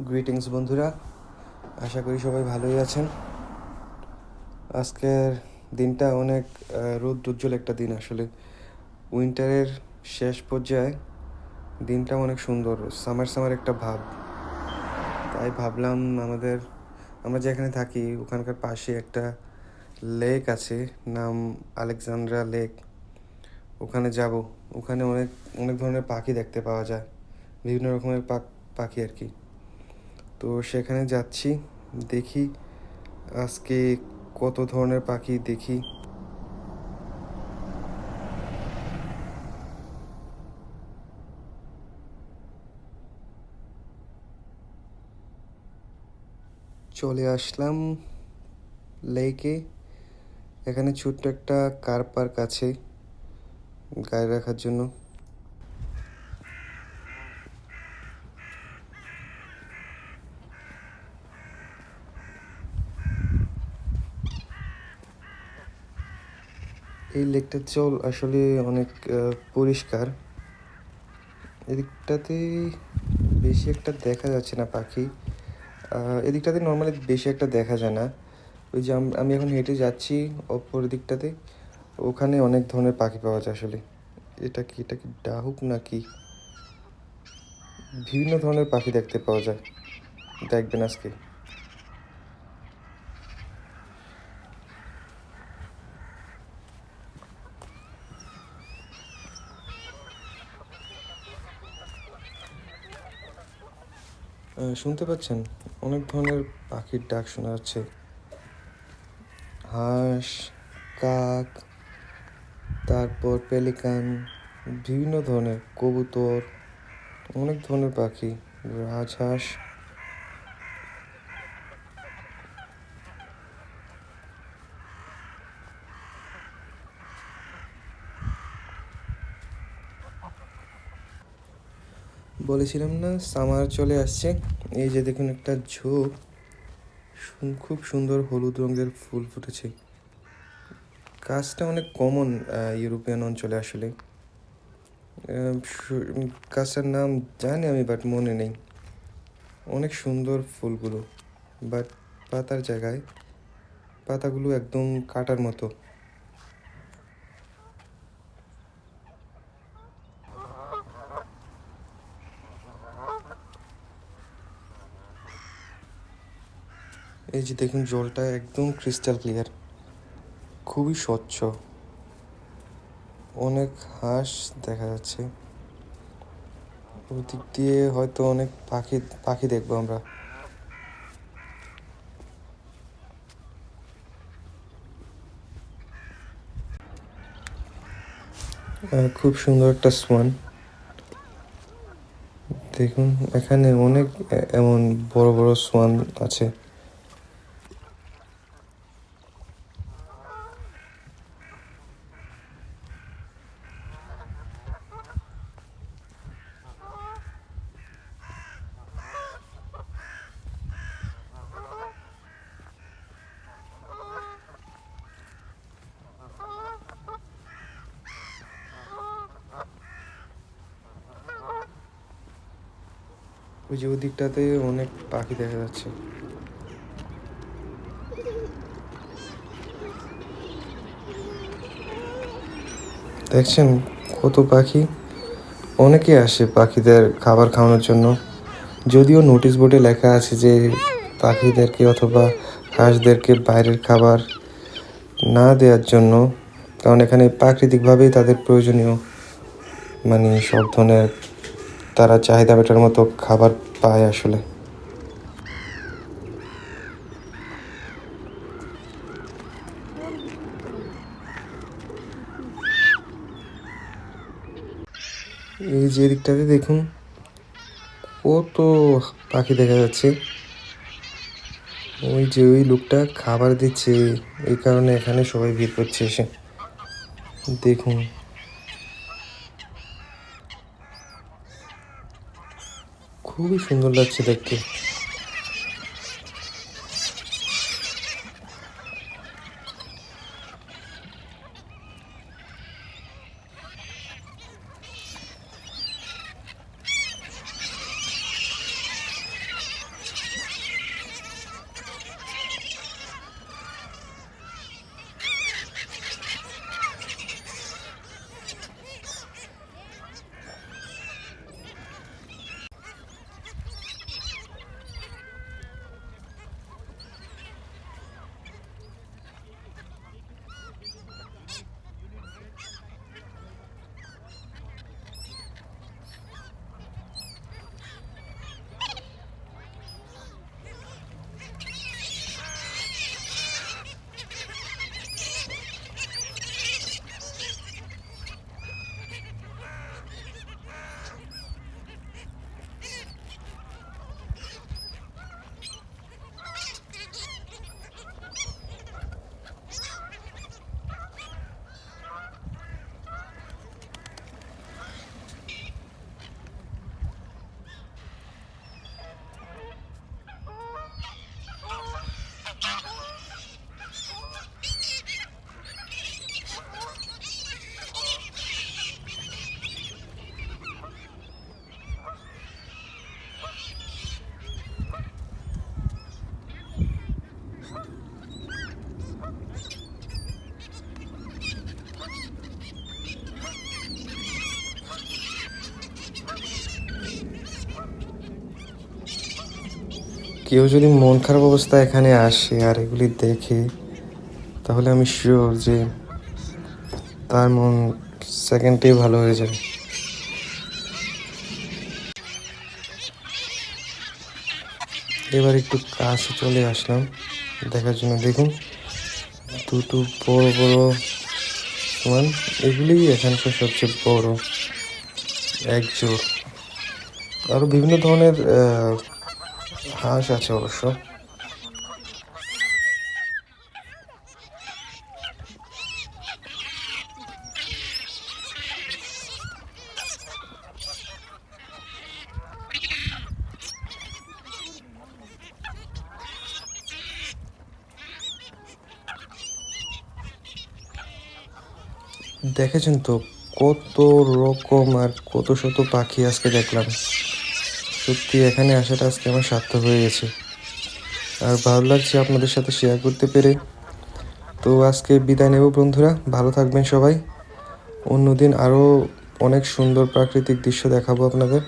Greetings বন্ধুরা, আশা করি সবাই ভালোই আছেন। আজকের দিনটা অনেক রৌদ্রোজ্জ্বল একটা দিন। আসলে উইন্টারের শেষ পর্যায়ে দিনটা অনেক সুন্দর, সামার সামার একটা ভাব। তাই ভাবলাম আমরা যেখানে থাকি ওখানকার পাশে একটা লেক আছে, নাম আলেকজান্দ্রা লেক। ওখানে যাব। ওখানে অনেক অনেক ধরনের পাখি দেখতে পাওয়া যায়, বিভিন্ন রকমের পাখি আর কি। তো সেখানে যাচ্ছি, দেখি আজকে কত ধরনের পাখি দেখি। চলে আসলাম লেকে। এখানে ছোট্ট একটা কার পার্ক আছে গাড়ি রাখার জন্য। এই লেকটার জল আসলে অনেক পরিষ্কার। এদিকটাতে বেশি একটা দেখা যাচ্ছে না পাখি। এদিকটাতে নর্মালি বেশি একটা দেখা যায় না। ওই যে আমি এখন হেঁটে যাচ্ছি অপর দিকটাতে, ওখানে অনেক ধরনের পাখি পাওয়া যায় আসলে। এটা কি ডাহুক নাকি, বিভিন্ন ধরনের পাখি দেখতে পাওয়া যায়, দেখবেন আজকে। শুনতে পাচ্ছেন? অনেক ধরনের পাখির ডাক শোনা যাচ্ছে। হাঁস, কাক, তারপর পেলিকান, বিভিন্ন ধরনের কবুতর, অনেক ধরনের পাখি, রাজহাঁস। বলেছিলাম না সামার চলে আসছে। এই যে দেখুন, একটা ঝোপ, খুব সুন্দর হলুদ রঙের ফুল ফুটেছে। গাছটা অনেক কমন ইউরোপিয়ান অঞ্চলে আসলে। গাছটার নাম জানি আমি, বাট মনে নেই। অনেক সুন্দর ফুলগুলো, বাট পাতার জায়গায় পাতাগুলো একদম কাটার মতো। এই যে দেখুন, জলটা একদম ক্রিস্টাল ক্লিয়ার, খুবই স্বচ্ছ। অনেক হাঁস দেখা যাচ্ছে। ওদিক দিয়ে হয়তো অনেক পাখি পাখি দেখবো আমরা। খুব সুন্দর একটা সোয়ান। দেখুন এখানে অনেক এমন বড় বড় সোয়ান আছে। ওই যে ওদিকটাতে অনেক পাখি দেখা যাচ্ছে। দেখছেন কত পাখি? অনেকে আসে পাখিদের খাবার খাওয়ানোর জন্য। যদিও নোটিশ বোর্ডে লেখা আছে যে পাখিদেরকে অথবা হাঁসদেরকে বাইরের খাবার না দেওয়ার জন্য, কারণ এখানে প্রাকৃতিকভাবেই তাদের প্রয়োজনীয় সব ধরনের তারা চাহিদা মেটার মতো খাবার পায় আসলে। এই যে দিকটাতে দেখুন কত পাখি দেখা যাচ্ছে। ওই যে ওই লোকটা খাবার দিচ্ছে, এই কারণে এখানে সবাই ভিড় করছে এসে। দেখুন খুবই সুন্দর লাগছে দেখতে। কেউ যদি মন খারাপ অবস্থায় এখানে আসে আর এগুলি দেখে, তাহলে আমি শিওর যে তার মন সেকেন্ডেই ভালো হয়ে যাবে। এবার একটু কাছে চলে আসলাম দেখার জন্য। দেখুন, দুটো বড় বড় সমান, এগুলি এখানকার সবচেয়ে বড় এক জোড়। আরও বিভিন্ন ধরনের হাঁস আছে অবশ্য। দেখেছেন তো কত রকম আর কত শত পাখি আজকে দেখলাম। সত্যি এখানে আসাটা আজকে আমার সার্থক হয়ে গেছে, আর ভালো লাগছে আপনাদের সাথে শেয়ার করতে পেরে। তো আজকে বিদায় নেব বন্ধুরা, ভালো থাকবেন সবাই। অন্যদিন আরও অনেক সুন্দর প্রাকৃতিক দৃশ্য দেখাবো আপনাদের।